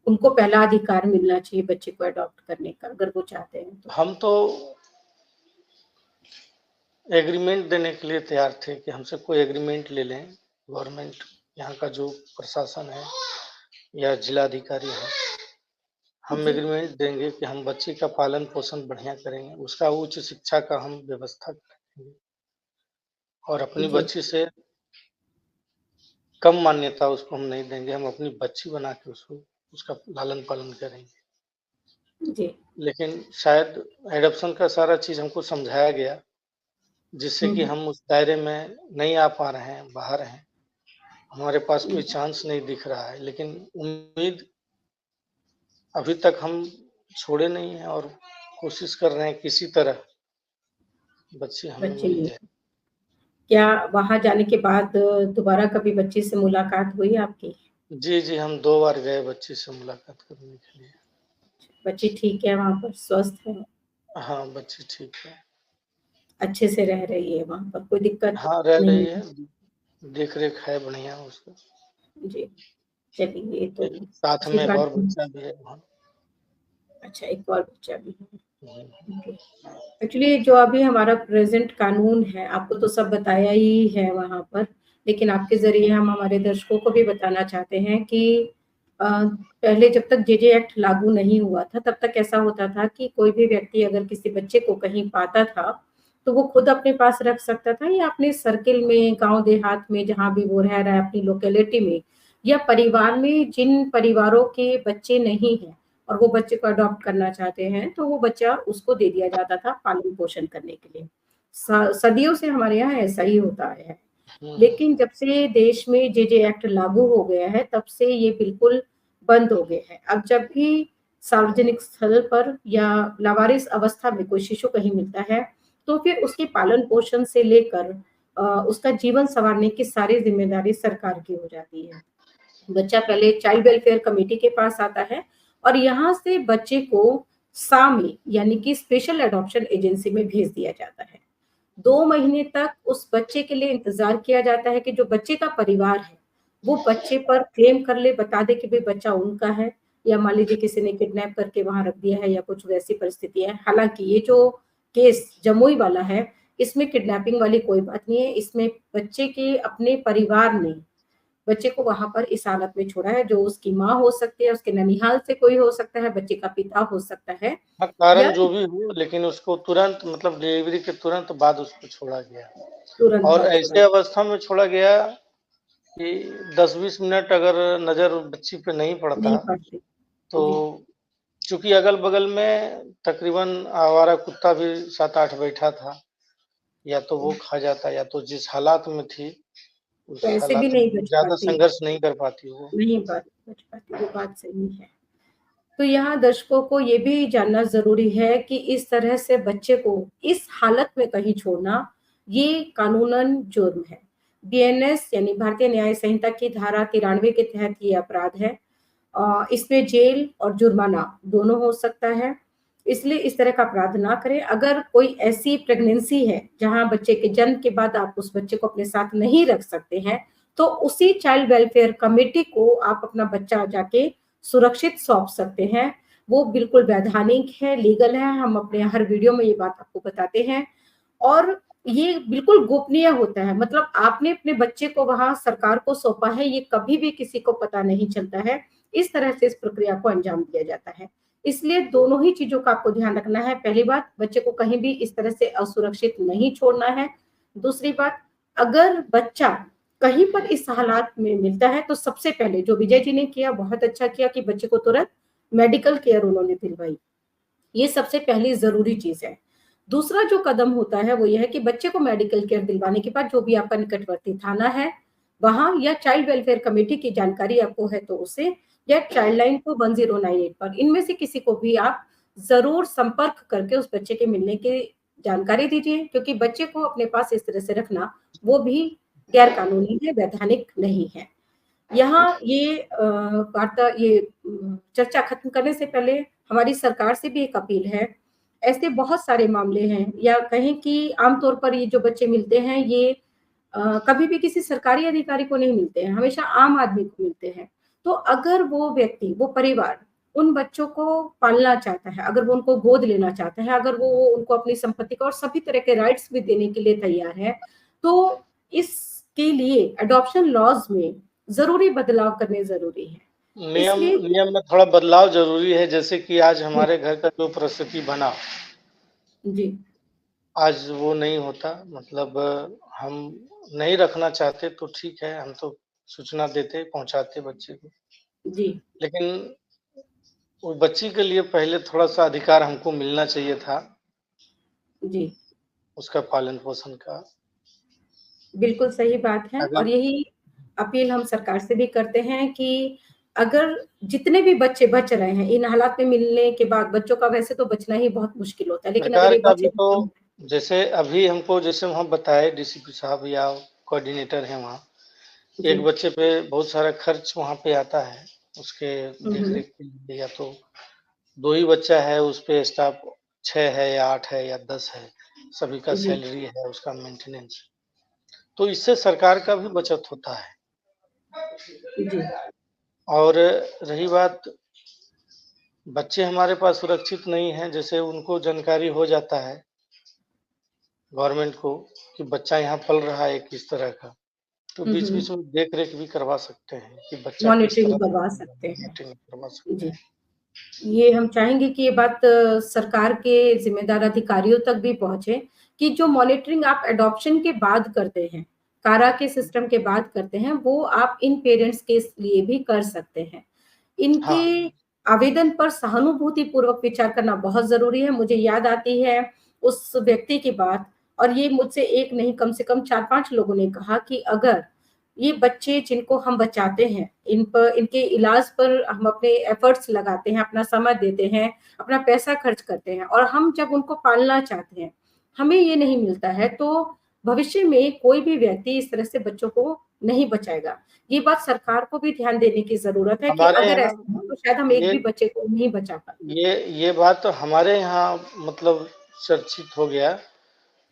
S1: उनको पहला अधिकार मिलना चाहिए बच्चे को अडॉप्ट करने का, अगर वो चाहते हैं तो?
S3: हम तो एग्रीमेंट देने के लिए तैयार थे कि हमसे कोई एग्रीमेंट ले लें। गवर्नमेंट, यहाँ का जो प्रशासन है या जिलाधिकारी है, हम
S1: जी।
S3: एग्रीमेंट देंगे कि हम बच्चे का पालन पोषण बढ़िया करेंगे, उसका उच्च शिक्षा का हम व्यवस्था करेंगे और अपनी
S1: जी।
S3: बच्ची से कम मान्यता उसको हम नहीं देंगे। हम अपनी बच्ची बना के उसको उसका लालन पालन करेंगे।
S1: जी।
S3: लेकिन शायद एडॉप्शन का सारा चीज हमको समझाया गया, जिससे कि
S1: हुँ,
S3: हम उस दायरे में नहीं आ पा रहे हैं, बाहर हैं। हमारे पास कोई
S1: हुँ।
S3: चांस नहीं दिख रहा है, लेकिन उम्मीद अभी तक हम छोड़े नहीं हैं और कोशिश कर रहे हैं किसी तरह बच्ची हमें
S1: बच्चे
S3: मिल
S1: लिए।
S3: जाए।
S1: क्या वहाँ जाने के बाद दोबारा कभी बच्ची से मुलाकात हुई आपकी?
S3: जी, जी, हम 2 बार गए बच्ची से मुलाकात करने के लिए।
S1: बच्ची ठीक है वहाँ पर, स्वस्थ है,
S3: हाँ, बच्ची ठीक है।
S1: अच्छे से रह रही है वहाँ पर, कोई दिक्कत
S3: हाँ, रह
S1: नहीं
S3: रही
S1: है?
S3: है, देख-रेख है बढ़िया उसका।
S1: जी। चलिए, ये तो
S3: साथ
S1: अच्छी
S3: में एक
S1: बात
S3: और
S1: है।
S3: बच्चा भी है वहाँ।
S1: अच्छा, एक और बच्चा भी है।
S3: हुँ।
S1: ओके। एक्चुअली जो अभी हमारा प्रेज़ेंट कानून है, आपको तो सब बताया ही है वहाँ पर, लेकिन आपके ज़रिए हम हमारे दर्शकों को भी बताना चाहते हैं कि पहले जब तक जेजे एक्ट लागू नहीं हुआ था, तब तक ऐसा होता था कि कोई भी व्यक्ति अगर किसी बच्चे को कहीं पाता था, तो वो खुद अपने पास रख सकता था या अपने सर्किल में, गाँव-देहात में, जहाँ भी वो रह रहा है, अपनी लोकेलिटी में या परिवार में जिन परिवारों के बच्चे नहीं हैं और वो बच्चे को अडॉप्ट करना चाहते हैं, तो वो बच्चा उसको दे दिया जाता था पालन-पोषण करने के लिए। सदियों से हमारे यहाँ ऐसा ही होता आया है।
S3: हुँ, हुँ।
S1: लेकिन जब से देश में जेजे एक्ट लागू हो गया है, तब से ये बिल्कुल बंद हो गए हैं। अब जब भी सार्वजनिक स्थल पर या लावारिस अवस्था में कोई शिशु कहीं मिलता है, तो फिर उसके पालन-पोषण से लेकर उसका जीवन सँवारने की सारी ज़िम्मेदारी सरकार की हो जाती है। बच्चा पहले चाइल्ड वेलफेयर कमेटी के पास आता है और यहाँ से बच्चे को सामी यानी कि स्पेशल एडॉप्शन एजेंसी में भेज दिया जाता है। 2 महीने तक उस बच्चे के लिए इंतज़ार किया जाता है कि जो बच्चे का परिवार है, वो बच्चे पर क्लेम कर ले, बता दे कि भई बच्चा उनका है या मान लीजिए किसी ने किडनैप करके वहाँ रख दिया है या कुछ वैसी परिस्थिति है। हालाँकि ये जो केस जमुई वाला है, इसमें किडनैपिंग वाली कोई बात नहीं है, इसमें बच्चे के अपने परिवार ने बच्चे को वहाँ पर इस हालत में छोड़ा है, जो उसकी माँ हो सकती है, उसके ननिहाल से कोई हो सकता है, बच्चे का पिता हो सकता है
S3: हाँ, कारण
S1: या
S3: जो भी हो, लेकिन उसको तुरंत मतलब डिलीवरी के तुरंत बाद उसको छोड़ा गया
S1: तुरंत
S3: और
S1: बाद छोड़ा
S3: ऐसे अवस्था में छोड़ा गया कि 10-20 मिनट अगर नज़र बच्ची पे नहीं पड़ता,
S1: नहीं पड़ती।
S3: तो
S1: जी।
S3: चूँकि अगल-बगल में तकरीबन आवारा कुत्ता भी 7-8 बैठा था, या तो वो खा जाता या तो जिस हालात में थी,
S1: तो
S3: उस
S1: ऐसे भी
S3: हालात
S1: नहीं
S3: में
S1: बच
S3: ज़्यादा
S1: पाती,
S3: संघर्ष नहीं कर पाती वो।
S1: नहीं बच पाती, वो बात सही है। तो यहाँ दर्शकों को ये भी जानना ज़रूरी है कि इस तरह से बच्चे को इस हालत में कहीं छोड़ना, ये कानूनन जुर्म है। बीएनएस यानी भारतीय न्याय संहिता की धारा 93 के तहत ये अपराध है। इसमें जेल और जुर्माना दोनों हो सकता है। इसलिए इस तरह का अपराध ना करें। अगर कोई ऐसी प्रेगनेंसी है, जहाँ बच्चे के जन्म के बाद आप उस बच्चे को अपने साथ नहीं रख सकते हैं, तो उसी चाइल्ड वेलफेयर कमिटी को आप अपना बच्चा जाके सुरक्षित सौंप सकते हैं। वो बिल्कुल वैधानिक है, लीगल है, हम अपने हर वीडियो में ये बात आपको बताते हैं और ये बिल्कुल गोपनीय होता है। मतलब आपने अपने बच्चे को वहाँ सरकार को सौंपा है, ये कभी भी किसी को पता नहीं चलता है। इस तरह से इस प्रक्रिया को अंजाम दिया जाता है। इसलिए दोनों ही चीज़ों का आपको ध्यान रखना है। पहली बात, बच्चे को कहीं भी इस तरह से असुरक्षित नहीं छोड़ना है। दूसरी बात, अगर बच्चा कहीं पर इस हालात में मिलता है तो सबसे पहले जो विजय जी ने किया बहुत अच्छा किया कि बच्चे को तुरंत मेडिकल केयर उन्होंने दिलवाई। ये सबसे पहली ज़रूरी चीज़ है। दूसरा जो कदम होता है वो ये है कि बच्चे को मेडिकल केयर दिलवाने के बाद जो भी आपका निकटवर्ती थाना है, वहाँ या चाइल्ड वेलफेयर कमेटी की जानकारी आपको है तो उसे या चाइल्ड लाइन को 1098 पर इनमें से किसी को भी आप ज़रूर संपर्क करके उस बच्चे के मिलने की जानकारी दीजिए क्योंकि बच्चे को अपने पास इस तरह से रखना वो भी गैर कानूनी है, वैधानिक नहीं है। यहाँ ये वार्ता ये चर्चा खत्म करने से पहले हमारी सरकार से भी एक अपील है। ऐसे बहुत सारे मामले हैं या कहें कि आमतौर पर ये जो बच्चे मिलते हैं ये कभी भी किसी सरकारी अधिकारी को नहीं मिलते हैं, हमेशा आम आदमी को मिलते हैं। तो अगर वो व्यक्ति, वो परिवार उन बच्चों को पालना चाहता है, अगर वो उनको गोद लेना चाहता है, अगर वो उनको अपनी संपत्ति का और सभी तरह के राइट्स भी देने के लिए तैयार है, तो इसके लिए एडॉप्शन लॉज़ में ज़रूरी बदलाव करने ज़रूरी है।
S3: नियम
S1: इसलिए
S3: नियम में थोड़ा बदलाव ज़रूरी है, जैसे कि आज
S1: जी,
S3: हमारे घर का जो परिस्थिति बना,
S1: जी,
S3: आज वो नहीं होता। मतलब हम नहीं रखना चाहते तो ठीक है, हम तो सूचना देते, पहुँचाते बच्चे को।
S1: जी,
S3: लेकिन वो बच्ची के लिए पहले थोड़ा-सा अधिकार हमको मिलना चाहिए था,
S1: जी।
S3: उसका पालन-पोषण का।
S1: बिल्कुल सही बात है
S3: अगर
S1: और यही अपील हम सरकार से भी करते हैं कि अगर जितने भी बच्चे बच रहे हैं, इन हालात में मिलने के बाद बच्चों का वैसे तो बचना ही बहुत मुश्किल होता है, लेकिन अगर
S3: सरकार
S1: एक
S3: का
S1: बच्चे
S3: भी तो
S1: खत्म
S3: जैसे अभी हमको जैसे वहाँ बताए डीसीपी साहब या कोऑर्डिनेटर हैं वहाँ,
S1: जी।
S3: एक बच्चे पे बहुत सारा खर्च वहाँ पे आता है, उसके
S1: हुँ, हुँ।
S3: देख-रेख के लिए या तो 2 ही बच्चा है, उस पे स्टाफ 6 है या 8 है या 10 है, सभी का
S1: जी,
S3: सैलरी है, उसका मेंटेनेंस। तो इससे सरकार का भी बचत होता है।
S1: जी।
S3: और रही बात बच्चे हमारे पास सुरक्षित नहीं हैं, जैसे उनको जानकारी हो जाता है गवर्नमेंट को कि बच्चा यहाँ पल रहा है किस तरह का, तो
S1: हुँ, हुँ।
S3: बीच-बीच में देख-रेख भी करवा सकते हैं कि बच्चा किस
S1: मॉनिटरिंग
S3: तरह
S1: करवा
S3: से
S1: सकते हैं।
S3: मॉनिटरिंग करवा सकते
S1: जी।
S3: हैं।
S1: ये हम चाहेंगे कि ये बात सरकार के ज़िम्मेदार अधिकारियों तक भी पहुँचे कि जो मॉनिटरिंग आप एडॉप्शन के बाद करते हैं, कारा के सिस्टम के बाद करते हैं, वो आप इन पेरेंट्स के लिए भी कर सकते हैं। इनके
S3: हाँ,
S1: आवेदन पर सहानुभूतिपूर्वक विचार करना बहुत ज़रूरी है। मुझे याद आती है उस व्यक्ति की बात और ये मुझसे एक नहीं कम से कम 4-5 लोगों ने कहा कि अगर ये बच्चे जिनको हम बचाते हैं, इन पर इनके इलाज पर हम अपने एफर्ट्स लगाते हैं, अपना समय देते हैं, अपना पैसा खर्च करते हैं और हम जब उनको पालना चाहते हैं, हमें ये नहीं मिलता है, तो भविष्य में कोई भी व्यक्ति इस तरह से बच्चों को नहीं बचाएगा। ये बात सरकार को भी ध्यान देने की ज़रूरत है कि
S3: हमारे
S1: अगर
S3: यहाँ
S1: ऐसा हो तो शायद हम एक
S3: ये
S1: भी बच्चे को नहीं बचा पाएँगे।
S3: ये बात तो हमारे यहाँ मतलब चर्चित हो गया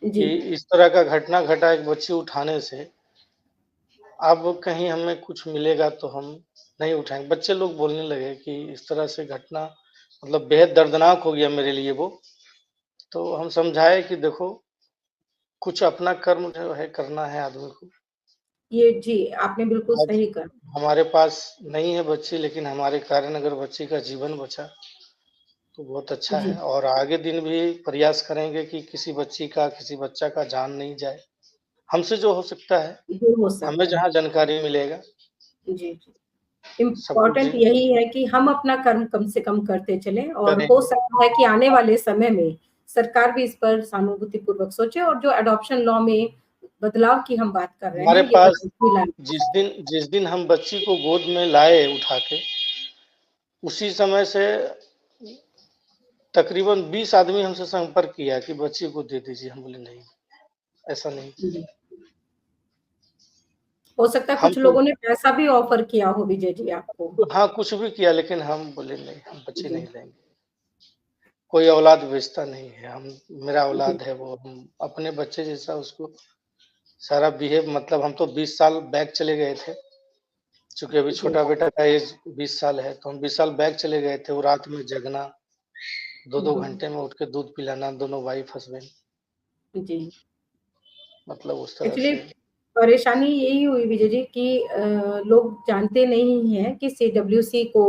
S1: जी,
S3: कि इस तरह का घटना घटा एक बच्ची उठाने से, अब कहीं हमें कुछ मिलेगा तो हम नहीं उठाएँगे। बच्चे लोग बोलने लगे कि इस तरह से घटना मतलब बेहद दर्दनाक हो गया मेरे लिए वो। तो हम समझाए कि देखो, कुछ अपना कर्म जो है करना है आदमी को।
S1: ये जी, आपने बिल्कुल
S3: आज
S1: सही कहा।
S3: हमारे पास नहीं है बच्ची लेकिन हमारे कारण अगर बच्ची का जीवन बचा, तो बहुत अच्छा है
S1: जी,
S3: और आगे दिन भी प्रयास करेंगे कि किसी बच्ची का, किसी बच्चा का जान नहीं जाए। हमसे जो हो सकता है,
S1: ये हो
S3: हमें
S1: सकता है।
S3: जहाँ जानकारी मिलेगा,
S1: जी, जी।
S3: सब कुछ
S1: इम्पोर्टेंट यही है कि हम अपना कर्म कम से कम करते चलें और हो
S3: करेंगे।
S1: सकता है कि आने वाले समय में सरकार भी इस पर सहानुभूतिपूर्वक सोचे और जो एडॉप्शन लॉ में बदलाव की हम बात कर रहे
S3: हमारे
S1: हैं, ये
S3: पास
S1: बदलाव भी लाए
S3: जिस दिन हम बच्ची को गोद में लाए उठा के, उसी समय से तकरीबन 20 आदमी हमसे संपर्क किया कि बच्ची को दे दीजिए। हम बोले नहीं, ऐसा नहीं।
S1: जी। हो सकता है
S3: हम
S1: कुछ
S3: तो
S1: लोगों ने पैसा भी ऑफ़र किया हो विजय जी आपको।
S3: हाँ, कुछ भी किया लेकिन हम बोले नहीं, हम बच्ची
S1: जी,
S3: नहीं लेंगे। कोई औलाद बेचता नहीं है, हम मेरा
S1: जी,
S3: औलाद है वो, हम अपने बच्चे जैसा उसको सारा बिहेव मतलब हम तो 20 साल बैक चले गए थे, चूँकि अभी
S1: जी,
S3: छोटा बेटा का एज 20 साल है, तो हम 20 साल बैक चले गए थे, वो रात में जगना, 2-2
S1: हुँ,
S3: घंटे में उठ के दूध पिलाना, दोनों वाइफ हस्बैंड,
S1: जी।
S3: मतलब उस तरह
S1: एक्चुअली
S3: से।
S1: परेशानी यही हुई विजय जी कि लोग जानते नहीं हैं कि सीडब्ल्यूसी को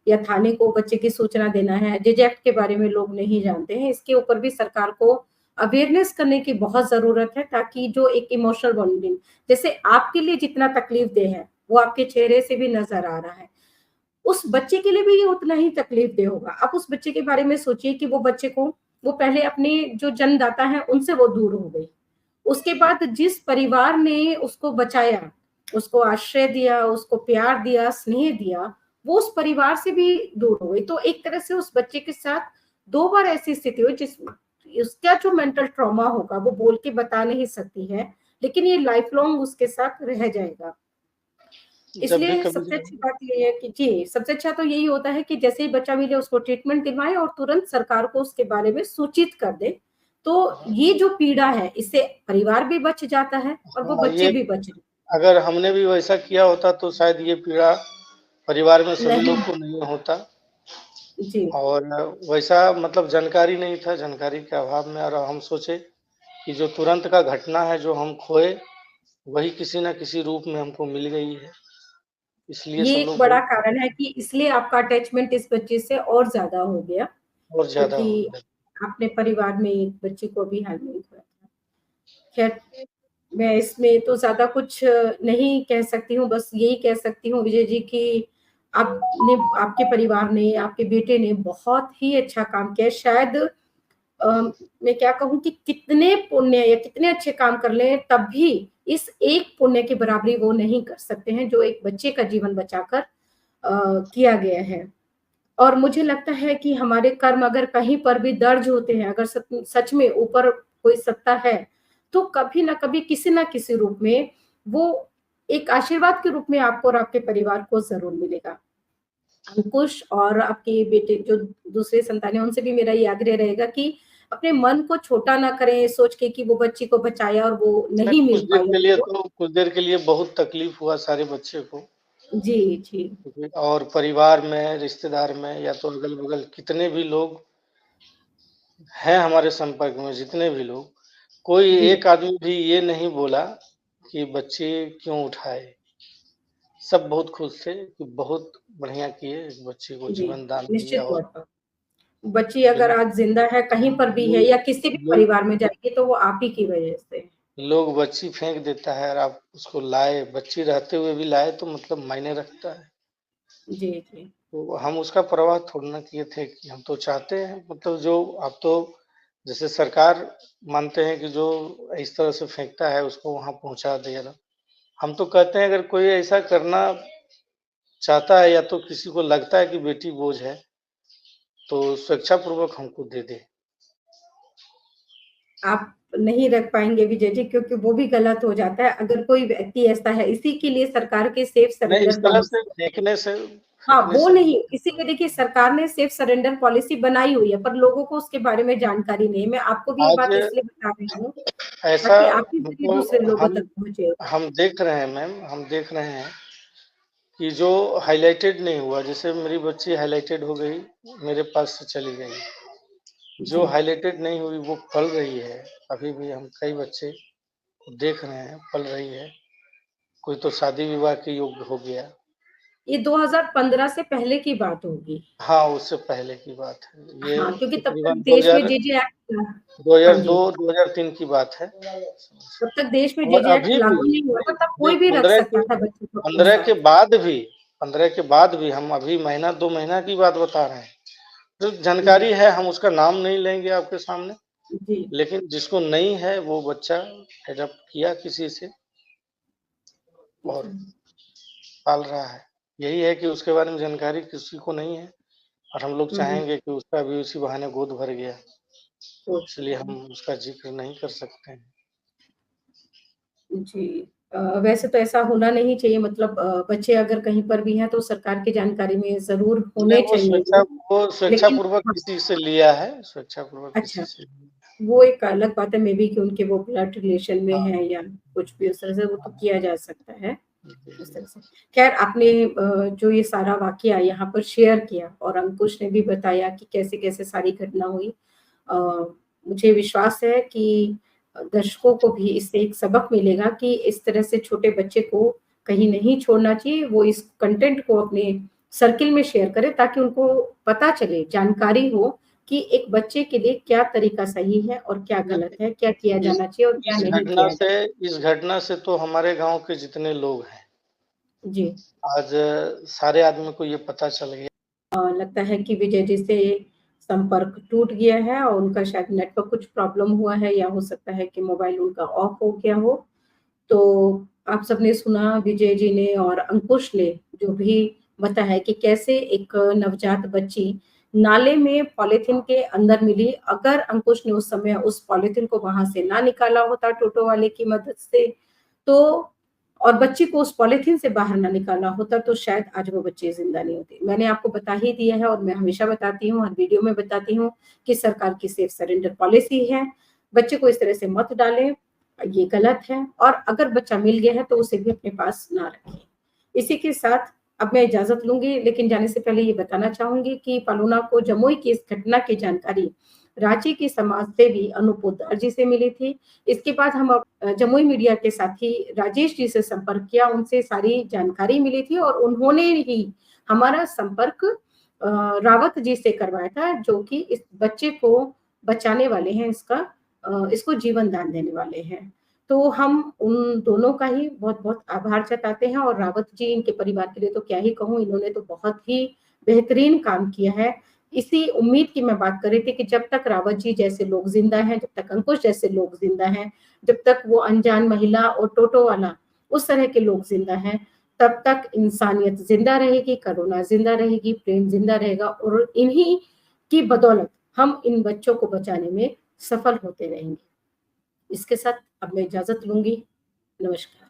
S1: या थाने को बच्चे की सूचना देना है। जेजेक्ट के बारे में लोग नहीं जानते हैं। इसके ऊपर भी सरकार को अवेयरनेस करने की बहुत ज़रूरत है, ताकि जो एक इमोशनल बॉन्डिंग, जैसे आपके लिए जितना तकलीफ़देह है, वो आपके चेहरे से भी नज़र आ रहा है, उस बच्चे के लिए भी ये उतना ही तकलीफ़देह होगा। आप उस बच्चे के बारे में सोचिए कि वो बच्चे को, वो पहले अपने जो जन्मदाता हैं, उनसे वो दूर हो गई। उसके बाद जिस परिवार ने उसको बचाया, उसको आश्रय दिया, उसको प्यार दिया, स्नेह दिया, वो उस परिवार से भी दूर हो गई। तो एक तरह से उस बच्चे के साथ 2 बार ऐसी स्थिति हुई, जिसमें उसका जो मेंटल ट्रॉमा होगा, वो बोल के बता नहीं सकती है, लेकिन ये लाइफ लॉन्ग उसके साथ रह जाएगा।
S3: जब भी
S1: इसलिए सबसे
S3: कभी
S1: अच्छी बात ये है कि जी, सबसे अच्छा तो यही होता है कि जैसे ही बच्चा मिले, उसको ट्रीटमेंट दिलवाएँ और तुरंत सरकार को उसके बारे में सूचित कर दें। तो ये जो पीड़ा है, इससे परिवार भी बच जाता है और वो
S3: हाँ,
S1: बच्चे
S3: ये
S1: भी बच जाते
S3: अगर हमने भी वैसा किया होता तो शायद ये पीड़ा परिवार में सभी
S1: नहीं।
S3: लोग को नहीं होता।
S1: जी,
S3: और वैसा मतलब जानकारी नहीं था, जानकारी के अभाव में, और हम सोचे कि जो तुरंत का घटना है, जो हम खोए, वही किसी न किसी रूप में हमको मिल गई है। इसलिए
S1: ये
S3: सब
S1: एक
S3: लोग
S1: बड़ा
S3: बहुत
S1: कारण है कि इसलिए आपका अटैचमेंट इस बच्चे से और ज़्यादा हो गया,
S3: और ज़्यादा हो
S1: क्योंकि
S3: गया।
S1: आपने परिवार में एक बच्चे को भी हाल में ही खोया था। खैर, मैं इसमें तो ज़्यादा कुछ नहीं कह सकती हूँ, बस यही कह सकती हूँ विजय जी कि आपने, आपके परिवार ने, आपके बेटे ने बहुत ही अच्छा काम किया है। शायद मैं क्या कहूँ कि कितने पुण्य या कितने अच्छे काम कर लें, तब भी इस एक पुण्य की बराबरी वो नहीं कर सकते हैं, जो एक बच्चे का जीवन बचाकर किया गया है। और मुझे लगता है कि हमारे कर्म अगर कहीं पर भी दर्ज होते हैं, अगर सच में ऊपर कोई सत्ता है, तो कभी ना कभी किसी ना किसी रूप में वो एक आशीर्वाद के रूप में आपको और आपके परिवार को ज़रूर मिलेगा। अंकुश और आपके बेटे जो दूसरे संतान हैं, उनसे भी मेरा ये आग्रह रहेगा कि अपने मन को छोटा ना करें, सोच के कि वो बच्ची को बचाया और वो नहीं
S3: कुछ
S1: मिल
S3: देर
S1: पाई
S3: के लिए
S1: उनको।
S3: तो कुछ देर के लिए बहुत तकलीफ हुआ सारे बच्चे को।
S1: जी, जी।
S3: और परिवार में, रिश्तेदार में, या तो अगल-बगल कितने भी लोग हैं हमारे संपर्क में, जितने भी लोग, कोई
S1: जी।
S3: एक आदमी भी ये नहीं बोला कि बच्चे क्यों उठाए। सब बहुत खुश थे कि बहुत बढ़िया किए, एक बच्चे को
S1: जी,
S3: जीवन दान
S1: निश्चित
S3: दिया।
S1: तौर
S3: और
S1: पर। बच्ची अगर
S3: लोग
S1: आज ज़िंदा है, कहीं पर भी है
S3: लोग
S1: या किसी भी
S3: लोग
S1: परिवार में जाएगी, तो वो आप ही की वजह से है।
S3: लोग बच्ची फेंक देता है और आप उसको लाए, बच्ची रहते हुए भी लाए, तो मतलब मायने रखता है।
S1: जी, जी।
S3: तो हम उसका परवाह थोड़ी ना किए थे कि हम तो चाहते हैं, मतलब जो अब तो जैसे सरकार मानते हैं कि जो इस तरह से फेंकता है उसको वहाँ पहुँचा देना। हम तो कहते हैं अगर कोई ऐसा करना चाहता है या तो किसी को लगता है कि बेटी बोझ है, तो स्वेच्छापूर्वक हमको दे दे।
S1: आप नहीं रख पाएँगे विजय जी, क्योंकि वो भी गलत हो जाता है। अगर कोई व्यक्ति ऐसा है, इसी के लिए सरकार के सेफ
S3: नहीं, इस
S1: सरेंडर
S3: तरह
S1: पॉलिसी।
S3: से
S1: हाँ,
S3: फेंकने
S1: वो
S3: से
S1: नहीं, इसीलिए देखिए सरकार ने सेफ सरेंडर पॉलिसी बनाई हुई है, पर लोगों को उसके बारे में जानकारी नहीं है। मैं आपको भी ये
S3: आज
S1: बात इसलिए बता रही हूँ,
S3: ऐसा
S1: ताकि आपके ज़रिए
S3: हमको
S1: दूसरे लोगों
S3: हम
S1: तक पहुँचे।
S3: हम देख रहे हैं मैम, हम देख रहे हैं कि जो हाइलाइटेड नहीं हुआ, जैसे मेरी बच्ची हाइलाइटेड हो गई, मेरे पास से चली गई। जो
S1: जी।
S3: हाइलाइटेड नहीं हुई वो पल रही है। अभी भी हम कई बच्चे देख रहे हैं, पल रही है। कोई तो शादी विवाह के योग्य हो गया।
S1: ये 2015 से पहले की बात होगी।
S3: हाँ, उससे पहले की बात है। ये
S1: हाँ, क्योंकि तब तक
S3: तकरीबन
S1: देश में जेजे एक्ट था। हाँ जी,
S3: 2002-2003 की बात है।
S1: तब तक देश में
S3: और
S1: जेजे एक्ट
S3: अभी भी
S1: लागू नहीं हुआ था, तब
S3: नहीं,
S1: कोई भी रख सकता था बच्चे को अपने
S3: 15 के
S1: साथ।
S3: बाद भी 15 के बाद भी हम अभी महीना 2 महीना की बात बता रहे हैं। जो
S1: जी,
S3: जानकारी है हम उसका नाम नहीं लेंगे आपके सामने,
S1: जी।
S3: लेकिन जिसको नहीं है वो बच्चा एडॉप्ट किया किसी से और
S1: जी,
S3: पाल रहा है। यही है कि उसके बारे में जानकारी किसी को नहीं है, और हम लोग
S1: हुँ,
S3: चाहेंगे कि उसका भी उसी बहाने गोद भर गया,
S1: सोच
S3: इसलिए हम उसका ज़िक्र नहीं कर सकते हैं।
S1: जी। वैसे तो ऐसा होना नहीं चाहिए, मतलब बच्चे अगर कहीं पर भी हैं तो सरकार की जानकारी में ज़रूर
S3: नहीं,
S1: होने चाहिए वो।
S3: वो
S1: लेकिन
S3: स्वेच्छापूर्वक
S1: हाँ,
S3: किसी से लिया है, स्वेच्छापूर्वक किसी
S1: अच्छा,
S3: से लिया
S1: वो एक अलग बात है, मेबी कि उनके वो ब्लड रिलेशन में
S3: है। हाँ,
S1: हैं या कुछ भी उस तरह से, वो तो
S3: हाँ,
S1: किया जा सकता है।
S3: जी,
S1: इस
S3: जी।
S1: तरह से। ख़ैर, आपने जो ये सारा वाक़या यहाँ पर शेयर किया और अंकुश ने भी बताया कि कैसे-कैसे सारी घटना हुई। अ, मुझे विश्वास है कि दर्शकों को भी इससे एक सबक मिलेगा कि इस तरह से छोटे बच्चे को कहीं नहीं छोड़ना चाहिए। वो इस कंटेंट को अपने सर्किल में शेयर करें, ताकि उनको पता चले, जानकारी हो कि एक बच्चे के लिए क्या तरीका सही है और क्या गलत है, क्या किया
S3: इस
S1: जाना चाहिए और क्या
S3: इस
S1: नहीं
S3: घटना
S1: किया
S3: से इस घटना से तो हमारे गाँव के जितने लोग हैं,
S1: जी।
S3: आज सारे आदमी को ये पता चल गया।
S1: लगता है कि विजय जी से संपर्क टूट गया है और उनका शायद नेटवर्क कुछ प्रॉब्लम हुआ है या हो सकता है कि मोबाइल उनका ऑफ हो गया हो। तो आप सबने सुना विजय जी ने और अंकुश ने जो भी बताया कि कैसे एक नवजात बच्ची नाले में पॉलीथीन के अंदर मिली। अगर अंकुश ने उस समय उस पॉलीथीन को वहां से ना निकाला होता टोटो वाले की मदद से, तो और बच्ची को उस पॉलीथीन से बाहर ना निकाला होता तो शायद आज वो बच्ची जिंदा नहीं होती। मैंने आपको बता ही दिया है और मैं हमेशा बताती हूँ, हर वीडियो में बताती हूँ कि सरकार की सेफ सरेंडर पॉलिसी है। बच्चे को इस तरह से मत डालें, ये गलत है। और अगर बच्चा मिल गया है तो उसे भी अपने पास ना रखें। इसी के साथ अब मैं इजाजत लूंगी, लेकिन जाने से पहले ये बताना चाहूंगी कि पलूना को जमुई की इस घटना की जानकारी रांची की समाज सेवी अनूप पोद्दार जी से मिली थी। इसके बाद हम जमुई मीडिया के साथी राजेश जी से संपर्क किया, उनसे सारी जानकारी मिली थी और उन्होंने ही हमारा संपर्क रावत जी से करवाया था, जो कि इस बच्चे को बचाने वाले हैं, इसको जीवन दान देने वाले हैं। तो हम उन दोनों का ही बहुत-बहुत आभार जताते हैं और रावत जी, इनके परिवार के लिए तो क्या ही कहूँ, इन्होंने तो बहुत ही बेहतरीन काम किया है। इसी उम्मीद की मैं बात कर रही थी कि जब तक रावत जी जैसे लोग जिंदा हैं, जब तक अंकुश जैसे लोग जिंदा हैं, जब तक वो अनजान महिला और टोटो वाला उस तरह के लोग जिंदा हैं, तब तक इंसानियत जिंदा रहेगी, करुणा जिंदा रहेगी, प्रेम जिंदा रहेगा और इन्हीं की बदौलत हम इन बच्चों को बचाने में सफल होते रहेंगे। इसके साथ अब मैं इजाजत लूंगी। नमस्कार।